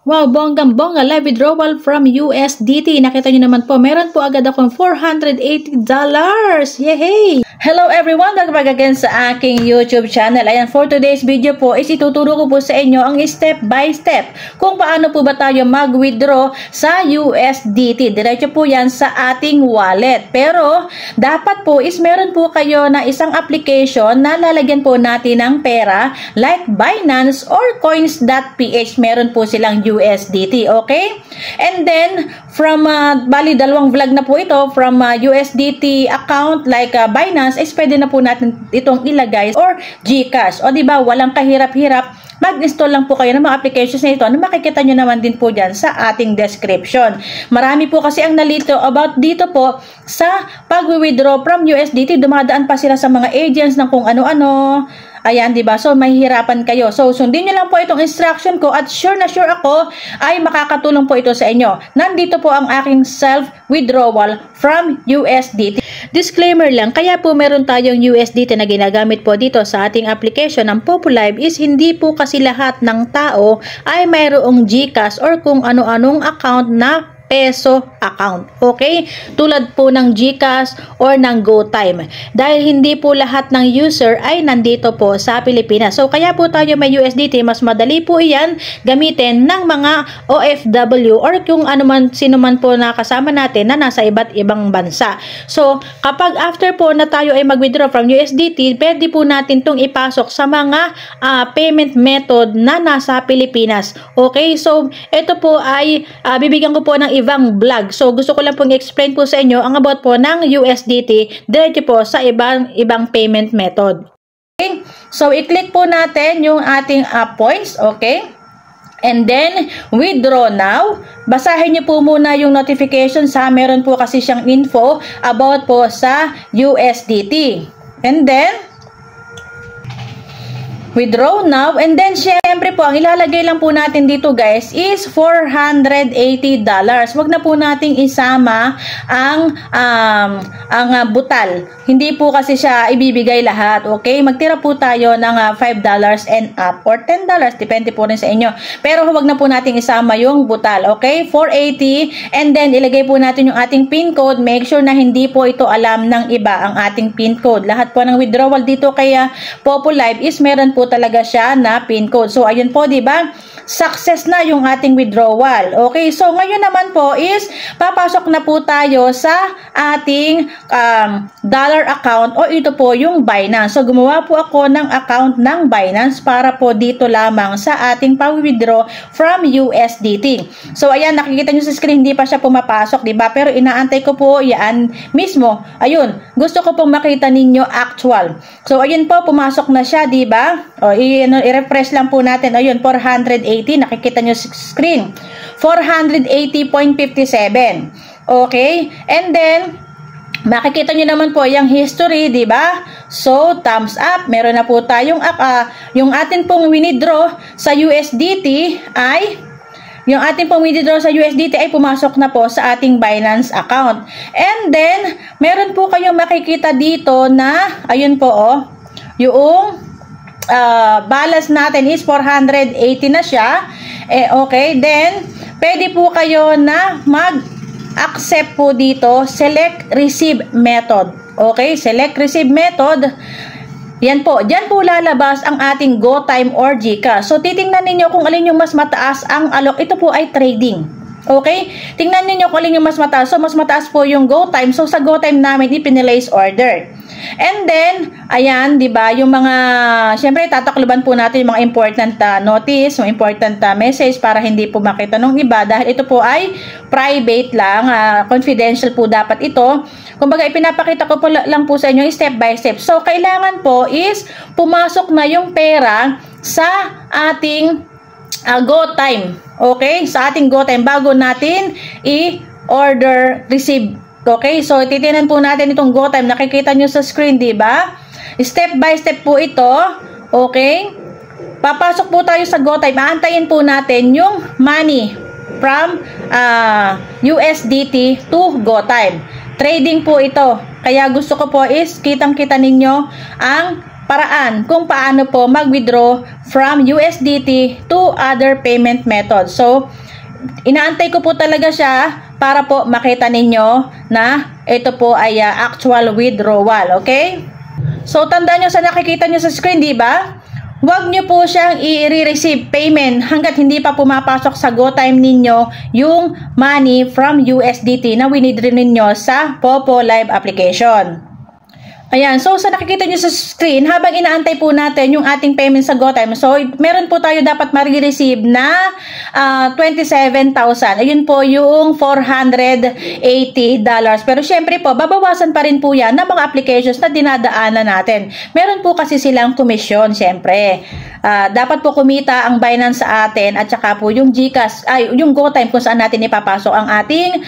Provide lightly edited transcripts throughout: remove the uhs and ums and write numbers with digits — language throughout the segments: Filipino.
Wow, bonggang-bongga, live withdrawal from USDT. Nakita nyo naman po, meron po agad akong $480. Yehey! Hello everyone! Welcome back again sa aking YouTube channel. Ayan, for today's video po is ituturo ko po sa inyo ang step by step kung paano po ba tayo mag-withdraw sa USDT. Diretso po yan sa ating wallet. Pero, dapat po is meron po kayo na isang application na lalagyan po natin ng pera like Binance or Coins.ph. Meron po silang USDT, okay? And then, from, bali, dalawang vlog na po ito, from USDT account like Binance, is pwede na po natin itong ilagay or GCash. O diba, walang kahirap-hirap, mag-install lang po kayo ng mga applications na ito na makikita nyo naman din po dyan sa ating description. Marami po kasi ang nalito about dito po sa pag-withdraw from USDT, dumadaan pa sila sa mga agents ng kung ano-ano. Ayan, diba? So, mahihirapan kayo. So, sundin nyo lang po itong instruction ko at sure na sure ako ay makakatulong po ito sa inyo. Nandito po ang aking self-withdrawal from USDT. Disclaimer lang, kaya po meron tayong USDT na ginagamit po dito sa ating application ng Populive is hindi po kasi lahat ng tao ay mayroong GCash or kung ano-anong account na peso account. Okay? Tulad po ng GCash or ng GoTime. Dahil hindi po lahat ng user ay nandito po sa Pilipinas. So, kaya po tayo may USDT, mas madali po iyan gamitin ng mga OFW or kung ano man, sino man po nakasama natin na nasa iba't ibang bansa. So, kapag after po na tayo ay mag-withdraw from USDT, pwede po natin itong ipasok sa mga payment method na nasa Pilipinas. Okay? So, ito po ay bibigyan ko po ng ibang vlog. So, gusto ko lang pong explain po sa inyo ang about po ng USDT diretso po sa ibang payment method. Okay? So, i-click po natin yung ating points. Okay? And then, withdraw now. Basahin niyo po muna yung notification sa meron po kasi siyang info about po sa USDT. And then, withdraw now, and then syempre po ang ilalagay lang po natin dito guys is $480. Wag na po nating isama ang butal. Hindi po kasi siya ibibigay lahat, okay? Magtira po tayo ng $5 and up or $10, depende po rin sa inyo. Pero wag na po nating isama yung butal, okay? 480, and then ilagay po natin yung ating PIN code. Make sure na hindi po ito alam ng iba ang ating PIN code. Lahat po ng withdrawal dito kaya Populive is meron po talaga siya na PIN code. So, ayun po, di ba? Success na yung ating withdrawal. Okay, so ngayon naman po is papasok na po tayo sa ating dollar account o ito po yung Binance. So, gumawa po ako ng account ng Binance para po dito lamang sa ating pag-withdraw from USDT. So, ayan, nakikita nyo sa screen, hindi pa siya pumapasok, di ba? Pero inaantay ko po yan mismo. Ayun, gusto ko pong makita ninyo actual. So, ayun po, pumasok na siya, di ba? O, i-refresh lang po natin. Ayun, 480. Nakikita nyo sa screen. 480.57. Okay? And then, makikita nyo naman po yung history, di ba? So, thumbs up. Meron na po tayong yung atin pong withdraw sa USDT ay yung ating pong withdraw sa USDT ay pumasok na po sa ating Binance account. And then, meron po kayong makikita dito na, ayun po yung balance natin is 480 na siya. Okay, then pwede po kayo na mag-accept po dito, select receive method. Okay, select receive method. Yan po, dyan po lalabas ang ating GoTime or GCash. So, titingnan ninyo kung alin yung mas mataas ang alok. Ito po ay trading. Okay? Tingnan niyo kung alin yung mas mataas. So, mas mataas po yung GoTime. So, sa GoTime namin, ipinilace order. And then, ayan, di ba, yung mga, syempre, tatakluban po natin yung mga important notice, yung important message para hindi po makita ng iba dahil ito po ay private lang, confidential po dapat ito. Kumbaga, ipinapakita ko po lang po sa inyo step by step. So, kailangan po is pumasok na yung pera sa ating GoTime. Okay? Sa ating GoTime bago natin i-order receive. Okay? So, titinan po natin itong GoTime. Nakikita nyo sa screen, di ba? Step by step po ito. Okay? Papasok po tayo sa GoTime. Aantayin po natin yung money from USDT to GoTime. Trading po ito. Kaya gusto ko po is kitang-kita ninyo ang paraan kung paano po mag-withdraw from USDT to other payment methods. So, inaantay ko po talaga siya para po makita ninyo na ito po ay actual withdrawal, okay? So, tandaan nyo sa nakikita nyo sa screen, di ba? Huwag nyo po siyang i-receive payment hanggat hindi pa pumapasok sa GoTime ninyo yung money from USDT na winidraw ninyo sa Popo Live application. Ayan, so sa nakikita nyo sa screen, habang inaantay po natin yung ating payment sa GoTime, so meron po tayo dapat ma-receive na 27,000. Ayun po yung $480. Pero syempre po, babawasan pa rin po yan ng mga applications na dinadaanan natin. Meron po kasi silang komisyon, syempre. Dapat po kumita ang Binance sa atin at saka po yung GCash, yung GoTime kung saan natin ipapasok ang ating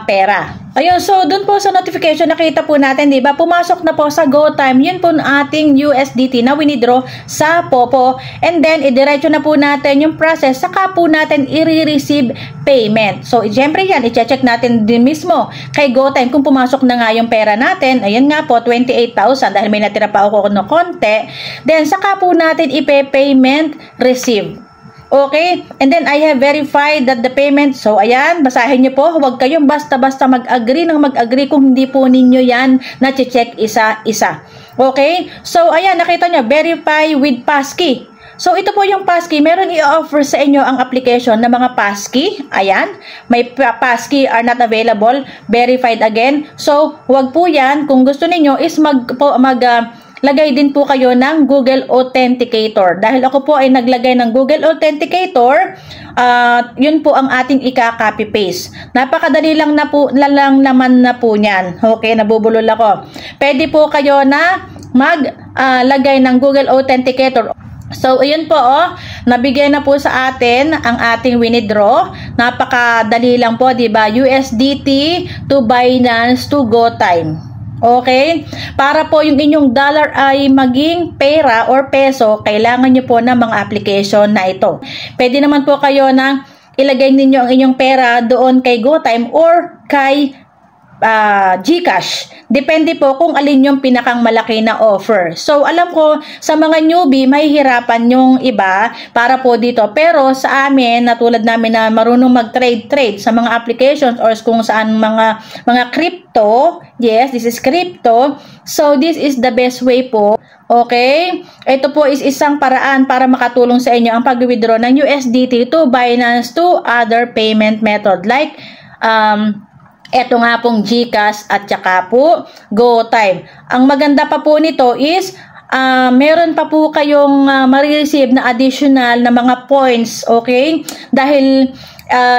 pera. Ayun, so dun po sa notification nakita po natin, di ba? Pumasok na po sa GoTime, yun po ating USDT na winidraw sa Popo. And then, idiretso na po natin yung process, saka po natin i-receive payment. So, syempre yan, i-check natin din mismo kay GoTime kung pumasok na nga yung pera natin. Ayun nga po, 28,000 dahil may natira pa ako ng konti. Then, saka po natin ipe-payment receive. Okay? And then, I have verified that the payment. So, ayan, basahin nyo po. Huwag kayong basta-basta mag-agree ng mag-agree kung hindi po ninyo yan na-check isa-isa. Okay? So, ayan, nakita nyo, verify with passkey. So, ito po yung passkey. Meron i-offer sa inyo ang application na mga passkey. Ayan. May passkey are not available. Verified again. So, huwag po yan. Kung gusto ninyo is lagay din po kayo ng Google Authenticator. Dahil ako po ay naglagay ng Google Authenticator, yun po ang ating ika-copy-paste. Napakadali lang naman na po niyan. Okay, nabubulol ako. Pwede po kayo na maglagay ng Google Authenticator. So, ayun po, nabigay na po sa atin ang ating winidraw. Napakadali lang po, di ba? USDT to Binance to GoTime. Okay? Para po yung inyong dollar ay maging pera or peso, kailangan nyo po ng mga application na ito. Pwede naman po kayo na ilagay ninyo ang inyong pera doon kay GoTime or kay GCash. Depende po kung alin yung pinakang malaki na offer. So, alam ko, sa mga newbie, may hirapan yung iba para po dito. Pero sa amin, natulad namin na marunong mag-trade sa mga applications or kung saan mga crypto, yes, this is crypto. So, this is the best way po. Okay? Ito po is isang paraan para makatulong sa inyo ang pag-withdraw ng USDT to Binance to other payment method like eto nga pong GCash at saka po GoTime. Ang maganda pa po nito is meron pa po kayong ma-receive na additional na mga points, okay? Dahil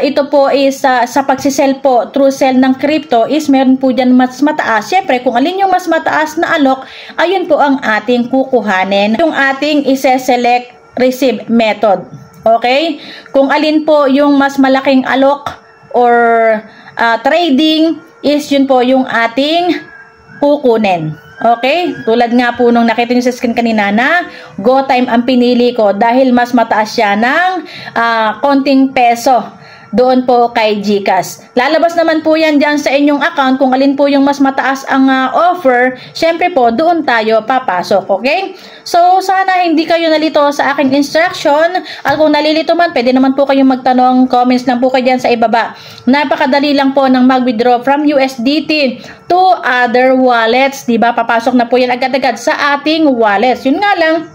ito po is sa pagsisell po through sell ng crypto is meron po dyan mas mataas. Siyempre, kung alin yung mas mataas na alok, ayun po ang ating kukuhanin. Yung ating ise-select receive method. Okay? Kung alin po yung mas malaking alok or trading is yun po yung ating kukunin. Okay? Tulad nga po nung nakita nyo sa screen kanina na GoTime ang pinili ko dahil mas mataas siya ng konting peso doon po kay GCash. Lalabas naman po yan dyan sa inyong account kung alin po yung mas mataas ang offer. Syempre po, doon tayo papasok. Okay? So, sana hindi kayo nalito sa aking instruction. At kung nalilito man, pwede naman po kayong magtanong. Comments lang po kayo dyan sa ibaba. Napakadali lang po ng mag-withdraw from USDT to other wallets. Diba? Papasok na po yan agad-agad sa ating wallets. Yun nga lang,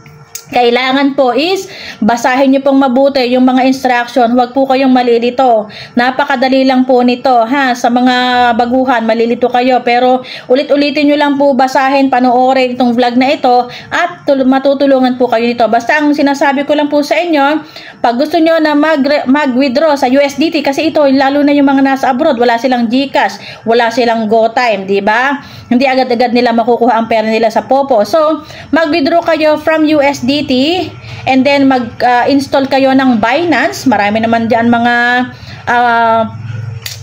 kailangan po is basahin nyo pong mabuti yung mga instruction. Huwag po kayong malilito. Napakadali lang po nito. Sa mga baguhan, malilito kayo. Pero ulit-ulitin nyo lang po basahin, panoorin itong vlog na ito at matutulungan po kayo nito. Basta ang sinasabi ko lang po sa inyo, pag gusto nyo na mag-withdraw sa USDT, kasi ito, lalo na yung mga nasa abroad, wala silang GCash, wala silang GoTime, diba? Hindi agad-agad nila makukuha ang pera nila sa Popo. So, mag-withdraw kayo from USDT and then mag-install kayo ng Binance. Marami naman diyan mga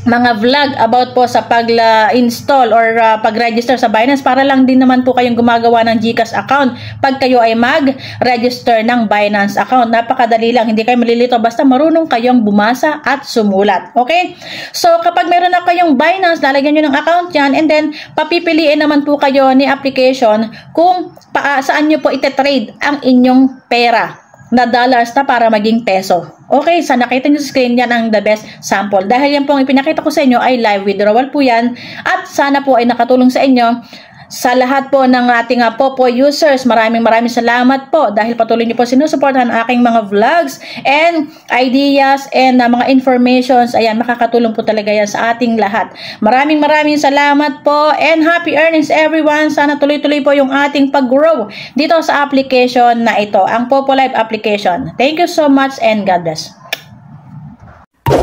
mga vlog about po sa pag-install or pag-register sa Binance para lang din naman po kayong gumagawa ng GCash account pag kayo ay mag-register ng Binance account. Napakadali lang, hindi kayo malilito basta marunong kayong bumasa at sumulat. Okay? So kapag meron na kayong Binance, lalagyan nyo ng account yan and then papipiliin naman po kayo ni application kung saan nyo po ite-trade ang inyong pera na dollars na para maging peso. Okay, sa nakita nyo sa screen yan ang the best sample. Dahil yan po ang ipinakita ko sa inyo ay live withdrawal po yan at sana po ay nakatulong sa inyo. Sa lahat po ng ating Popo users, maraming salamat po dahil patuloy niyo po sinusuportahan ang aking mga vlogs and ideas and mga informations. Ayan, makakatulong po talaga yan sa ating lahat. Maraming salamat po and happy earnings everyone. Sana tuloy-tuloy po yung ating pag-grow dito sa application na ito, ang Popo Live application. Thank you so much and God bless.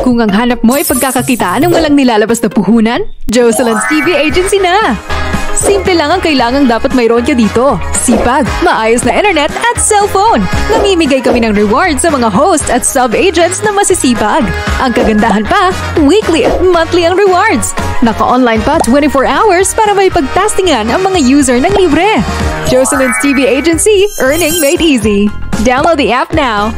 Kung ang hanap mo ay pagkakakitaan ng walang nilalabas na puhunan, Jocelyn's TV Agency na! Simple lang ang kailangang dapat mayroon ka dito. Sipag, maayos na internet at cellphone. Namimigay kami ng rewards sa mga host at sub-agents na masisipag. Ang kagandahan pa, weekly at monthly ang rewards. Naka-online pa 24 hours para may pagtastingan ang mga user ng libre. Jocelyn's TV Agency, earning made easy. Download the app now.